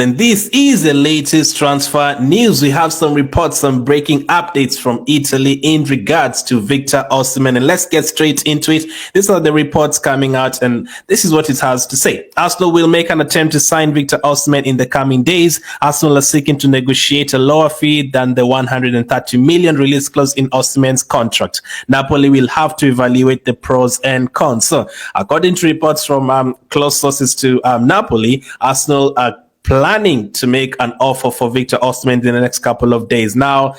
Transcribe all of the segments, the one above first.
And this is the latest transfer news. We have some reports, some breaking updates from Italy in regards to Victor Osimhen. And let's get straight into it. These are the reports coming out, and this is what it has to say. Arsenal will make an attempt to sign Victor Osimhen in the coming days. Arsenal are seeking to negotiate a lower fee than the 130 million release clause in Osimhen's contract. Napoli will have to evaluate the pros and cons. So, according to reports from close sources to Napoli, Arsenal are planning to make an offer for Victor Osimhen in the next couple of days. Now,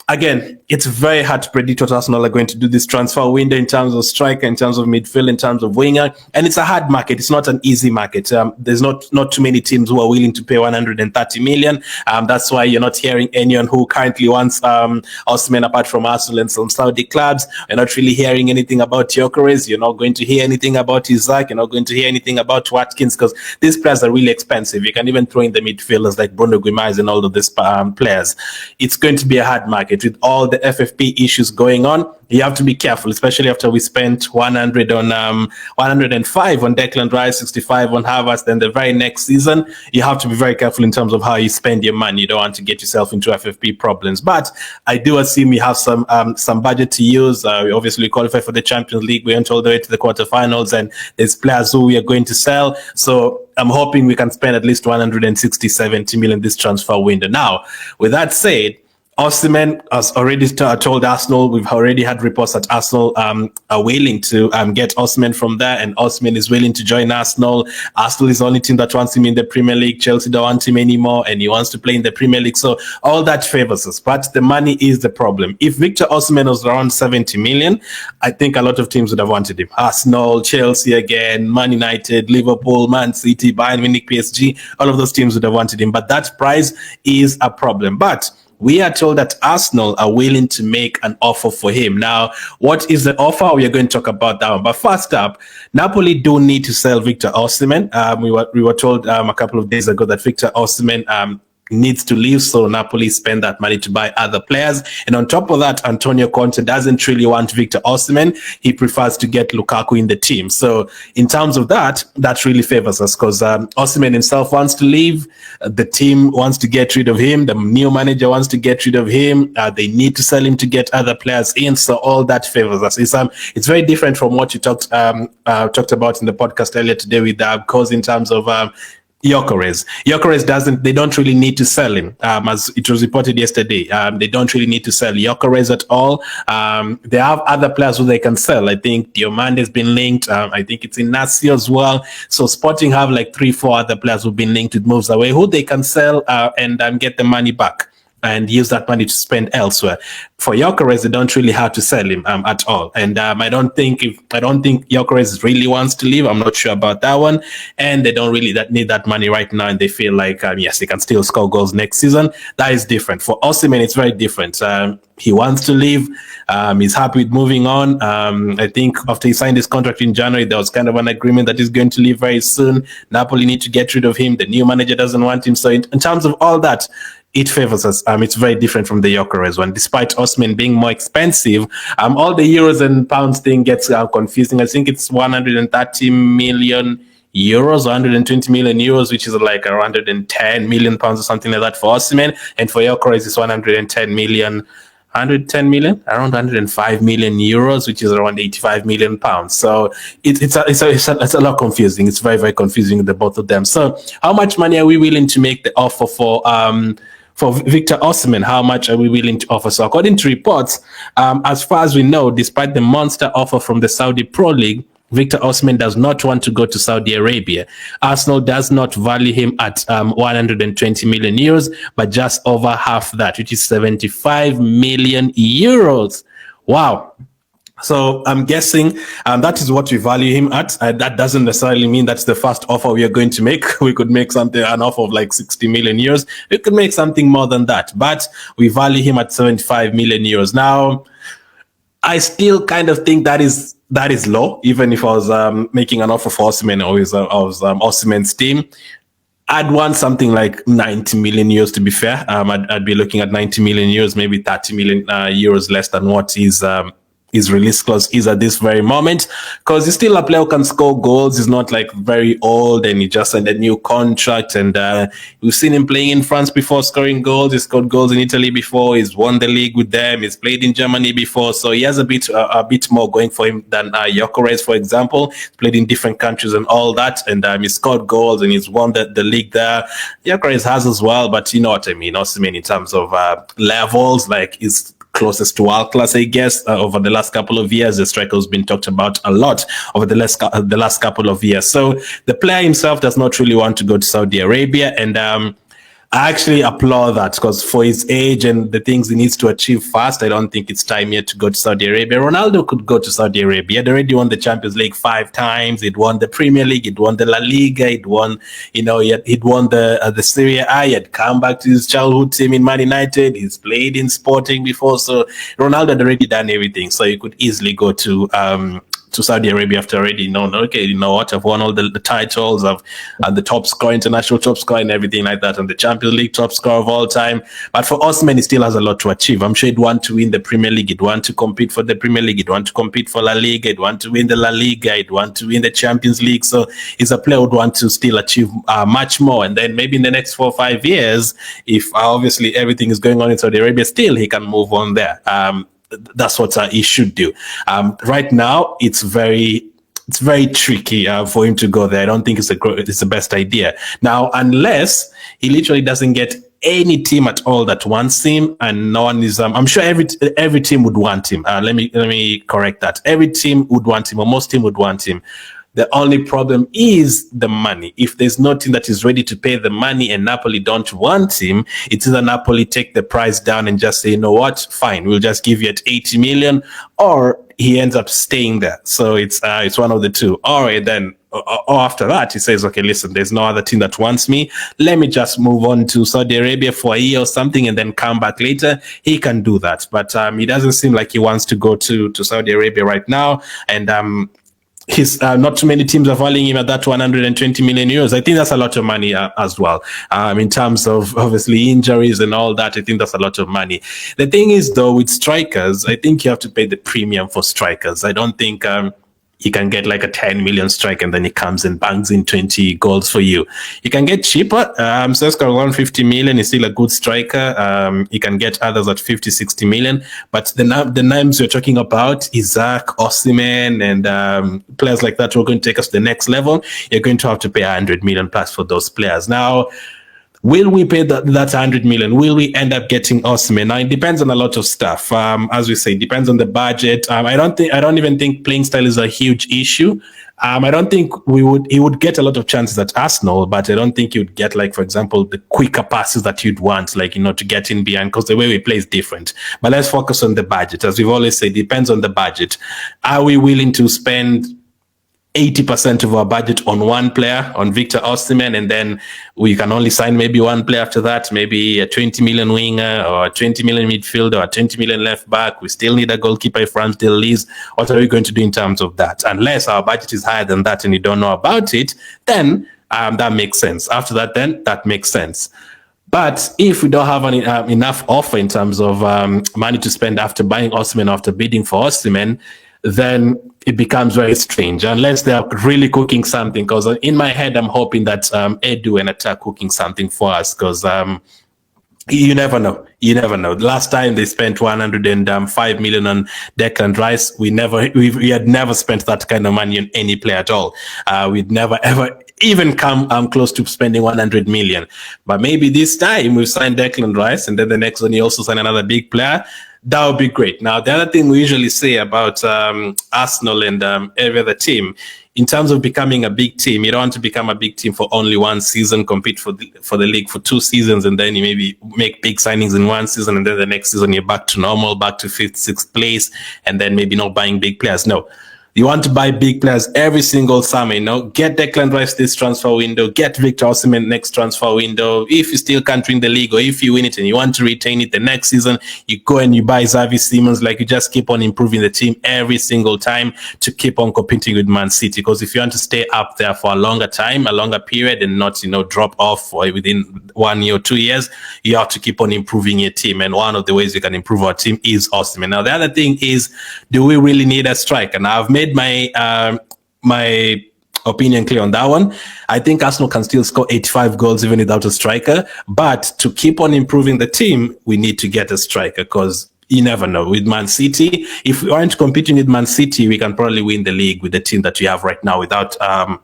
again, it's very hard to predict what Arsenal are going to do this transfer window in terms of striker, in terms of midfield, in terms of winger, and it's a hard market. It's not an easy market. There's not too many teams who are willing to pay 130 million. That's why you're not hearing anyone who currently wants Osimhen apart from Arsenal and some Saudi clubs. You're not really hearing anything about Gyökeres. You're not going to hear anything about Isaac. You're not going to hear anything about Watkins because these players are really expensive. You can even throw in the midfielders like Bruno Guimaraes and all of these players. It's going to be a hard market with all the FFP issues going on. You have to be careful, especially after we spent 100 on 105 on Declan Rice, 65 on Havertz. Then the very next season, you have to be very careful in terms of how you spend your money. You don't want to get yourself into FFP problems. But I do assume we have some budget to use. We obviously qualify for the Champions League. We went all the way to the quarterfinals, and there's players who we are going to sell. So I'm hoping we can spend at least 160, 70 million this transfer window. Now, with that said, Osimhen has already told Arsenal. We've already had reports that Arsenal are willing to get Osimhen from there, and Osimhen is willing to join Arsenal. Arsenal is the only team that wants him in the Premier League. Chelsea don't want him anymore, and he wants to play in the Premier League. So all that favors us, but the money is the problem. If Victor Osimhen was around 70 million, I think a lot of teams would have wanted him. Arsenal, Chelsea again, Man United, Liverpool, Man City, Bayern Munich, PSG, all of those teams would have wanted him. But that price is a problem. But we are told that Arsenal are willing to make an offer for him. Now, what is the offer? We are going to talk about that one. But first up, Napoli do need to sell Victor Osimhen. We were told a couple of days ago that Victor Osimhen needs to leave, so Napoli spend that money to buy other players. And on top of that, Antonio Conte doesn't really want Victor Osimhen. He prefers to get Lukaku in the team. So in terms of that really favors us because Osimhen himself wants to leave. The team wants to get rid of him. The new manager wants to get rid of him. They need to sell him to get other players in. So all that favors us. It's very different from what you talked about in the podcast earlier today with because in terms of Gyökeres they don't really need to sell him. As it was reported yesterday, they don't really need to sell Gyökeres at all. They have other players who they can sell. I think Diomande has been linked. I think it's Inacio as well. So Sporting have like 3-4 other players who've been linked with moves away who they can sell and get the money back and use that money to spend elsewhere. For Gyökeres, they don't really have to sell him at all. And I don't think Gyökeres really wants to leave. I'm not sure about that one. And they don't really need that money right now. And they feel like, yes, they can still score goals next season. That is different. For Osimhen, it's very different. He wants to leave. He's happy with moving on. I think after he signed his contract in January, there was kind of an agreement that he's going to leave very soon. Napoli need to get rid of him. The new manager doesn't want him. So in terms of all that, it favors us. It's very different from the Gyökeres one. Despite Osimhen being more expensive, all the euros and pounds thing gets confusing. I think it's 130 million euros, 120 million euros, which is like around 110 million pounds or something like that for Osimhen. And for Gyökeres, it's 110 million, around 105 million euros, which is around 85 million pounds. So it's a lot confusing. It's very, very confusing, the both of them. So how much money are we willing to make the offer for Victor Osimhen? How much are we willing to offer? So according to reports, as far as we know, despite the monster offer from the Saudi Pro League, Victor Osimhen does not want to go to Saudi Arabia. Arsenal does not value him at 120 million euros, but just over half that, which is 75 million euros. Wow. So I'm guessing that is what we value him at. That doesn't necessarily mean that's the first offer we are going to make. We could make an offer of like 60 million euros. We could make something more than that, but we value him at 75 million euros. Now, I still kind of think that is low, even if I was making an offer for Osimhen or Osimhen's team. I'd want something like 90 million euros to be fair. I'd be looking at 90 million euros, maybe 30 million euros less than what is his release clause is at this very moment, because he's still a player who can score goals. He's not like very old, and he just signed a new contract. And we've seen him playing in France before, scoring goals. He scored goals in Italy before. He's won the league with them. He's played in Germany before, so he has a bit more going for him than Gyökeres, for example. He's played in different countries and all that, and he scored goals and he's won the league there. Gyökeres has as well, but you know what I mean. Osimhen, in terms of levels, like, is closest to world class, I guess. Over the last couple of years, the striker has been talked about a lot over the last couple of years. So the player himself does not really want to go to Saudi Arabia, and I actually applaud that, because for his age and the things he needs to achieve fast, I don't think it's time yet to go to Saudi Arabia. Ronaldo could go to Saudi Arabia. He'd already won the Champions League 5 times. He'd won the Premier League. He'd won the La Liga. He'd won, he'd won the Serie A. He'd come back to his childhood team in Man United. He's played in Sporting before. So Ronaldo had already done everything. So he could easily go to Saudi Arabia after already known, okay, you know what, I've won all the titles, I've the top scorer, international top scorer and everything like that, and the Champions League top scorer of all time. But for Osimhen, he still has a lot to achieve. I'm sure he'd want to win the Premier League, he'd want to compete for the Premier League, he'd want to compete for La Liga, he'd want to win the La Liga, he'd want to win the Champions League. So he's a player who would want to still achieve much more. And then maybe in the next 4 or 5 years, if obviously everything is going on in Saudi Arabia, still he can move on there. That's what he should do. Right now, it's very tricky for him to go there. I don't think it's the best idea. Now, unless he literally doesn't get any team at all that wants him, and no one is. I'm sure every team would want him. Let me correct that. Every team would want him, or most team would want him. The only problem is the money. If there's no team that is ready to pay the money and Napoli don't want him, it's either Napoli take the price down and just say, you know what, fine, we'll just give you at 80 million, or he ends up staying there. So it's one of the two. Or then, or after that, he says, okay, listen, there's no other team that wants me. Let me just move on to Saudi Arabia for a year or something and then come back later. He can do that. But he doesn't seem like he wants to go to Saudi Arabia right now. And he's not too many teams are valuing him at that 120 million euros. I think that's a lot of money as well. In terms of obviously injuries and all that, I think that's a lot of money. The thing is, though, with strikers, I think you have to pay the premium for strikers. I don't think you can get like a 10 million strike and then he comes and bangs in 20 goals for you. You can get cheaper. Sesko 150 million is still a good striker. You can get others at 50, 60 million. But the names we're talking about, Isaac, Osimhen, and players like that who are going to take us to the next level, you're going to have to pay 100 million plus for those players. Now, will we pay that 100 million? Will we end up getting Osimhen? Now, it depends on a lot of stuff. As we say, it depends on the budget. I don't even think playing style is a huge issue. I don't think he would get a lot of chances at Arsenal, but I don't think you'd get, like, for example, the quicker passes that you'd want, like, to get in behind, because the way we play is different. But let's focus on the budget. As we've always said, it depends on the budget. Are we willing to spend 80% of our budget on one player, on Victor Osimhen, and then we can only sign maybe one player after that, maybe a 20 million winger or a 20 million midfielder or a 20 million left back? We still need a goalkeeper if Ramsdale leaves. What are we going to do in terms of that? Unless our budget is higher than that and you don't know about it, then that makes sense. After that, then that makes sense. But if we don't have enough offer in terms of money to spend after buying Osimhen, after bidding for Osimhen, then it becomes very strange, unless they are really cooking something. Because in my head, I'm hoping that Edu and Atta are cooking something for us, because you never know. You never know. Last time they spent 105 million on Declan Rice. We had never spent that kind of money on any player at all. We'd never ever even come close to spending 100 million. But maybe this time we've signed Declan Rice, and then the next one you also sign another big player. That would be great. Now, the other thing we usually say about Arsenal and every other team, in terms of becoming a big team, you don't want to become a big team for only one season, compete for the league for 2 seasons, and then you maybe make big signings in 1 season, and then the next season you're back to normal, back to 5th, 6th place, and then maybe not buying big players. No. You want to buy big players every single summer, get Declan Rice this transfer window, get Victor Osimhen next transfer window. If you still can't win the league, or if you win it and you want to retain it the next season, you go and you buy Xavi Simons. Like, you just keep on improving the team every single time to keep on competing with Man City. Because if you want to stay up there for a longer time, a longer period, and not, drop off within 1 year or 2 years, you have to keep on improving your team. And one of the ways you can improve our team is Osimhen. Now, the other thing is, do we really need a striker? And I've made my opinion clear on that one. I think Arsenal can still score 85 goals even without a striker, but to keep on improving the team, we need to get a striker, because you never know. With Man City, if we aren't competing with Man City, we can probably win the league with the team that we have right now without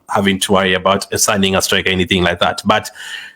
having to worry about signing a striker or anything like that. But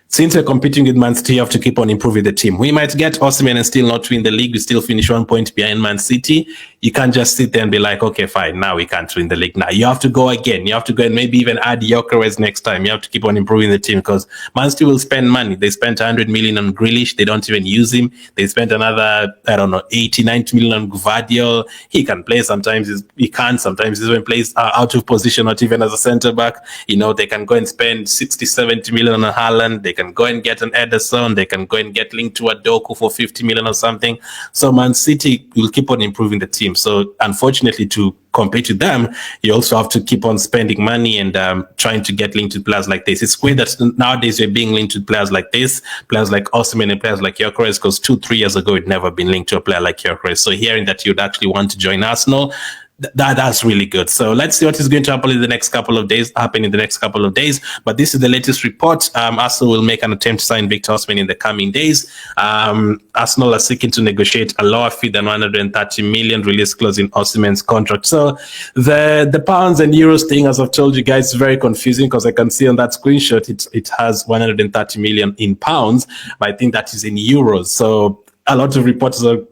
since we're competing with Man City, you have to keep on improving the team. We might get Osimhen and still not win the league. We still finish 1 point behind Man City. You can't just sit there and be like, okay, fine, now we can't win the league. Now you have to go again. You have to go and maybe even add Gyökeres next time. You have to keep on improving the team, because Man City will spend money. They spent 100 million on Grealish. They don't even use him. They spent another, 80, 90 million on Gvardiol. He can play sometimes. He can't. Sometimes he even plays out of position, not even as a centre back. They can go and spend 60, 70 million on Haaland. They can go and get an Ederson. They can go and get linked to a Doku for 50 million or something. So Man City will keep on improving the team. So unfortunately, to compete with them, you also have to keep on spending money and trying to get linked to players like this. It's weird that nowadays we're being linked to players like this, players like Osimhen and players like Gyökeres, because 2-3 years ago it'd never been linked to a player like Gyökeres. So hearing that you'd actually want to join Arsenal, that's really good. So let's see what is going to happen in the next couple of days. But this is the latest report. Arsenal will make an attempt to sign Victor Osimhen in the coming days. Arsenal are seeking to negotiate a lower fee than 130 million release clause in Osimhen's contract. So the pounds and euros thing, as I've told you guys, is very confusing, because I can see on that screenshot it has 130 million in pounds, but I think that is in euros. So a lot of reporters are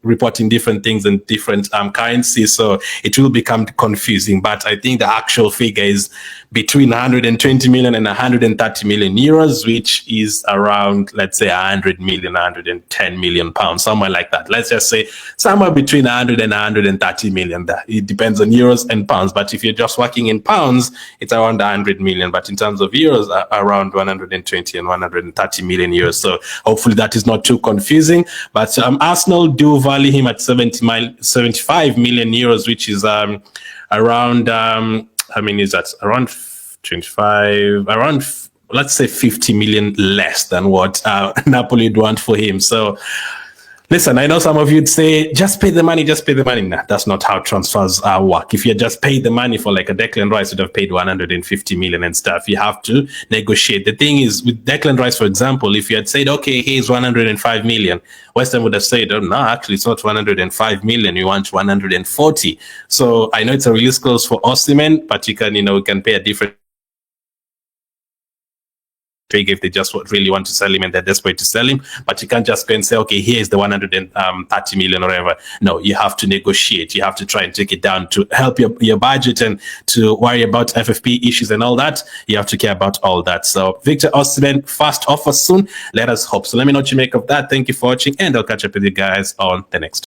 reporting different things in different currencies, so it will become confusing. But I think the actual figure is between 120 million and 130 million euros, which is around, let's say, 100 million, 110 million pounds, somewhere like that. Let's just say somewhere between 100 and 130 million. It depends on euros and pounds, but if you're just working in pounds, it's around 100 million. But in terms of euros, around 120 and 130 million euros. So hopefully that is not too confusing. But Arsenal do value him at 75 million euros, which is around is that around 25, let's say 50 million less than what Napoli would want for him. So listen, I know some of you'd say, just pay the money. Nah, that's not how transfers work. If you just paid the money for like a Declan Rice, you'd have paid 150 million and stuff. You have to negotiate. The thing is, with Declan Rice, for example, if you had said, okay, here's 105 million, West Ham would have said, oh, no, actually, it's not 105 million. We want 140. So I know it's a release clause for Osimhen, but you can pay a different if they just really want to sell him and they're desperate to sell him. But you can't just go and say, okay, here's the 130 million or whatever. No, you have to negotiate. You have to try and take it down to help your budget, and to worry about FFP issues and all that. You have to care about all that. So Victor Osimhen, fast offer soon. Let us hope. So let me know what you make of that. Thank you for watching, and I'll catch up with you guys on the next.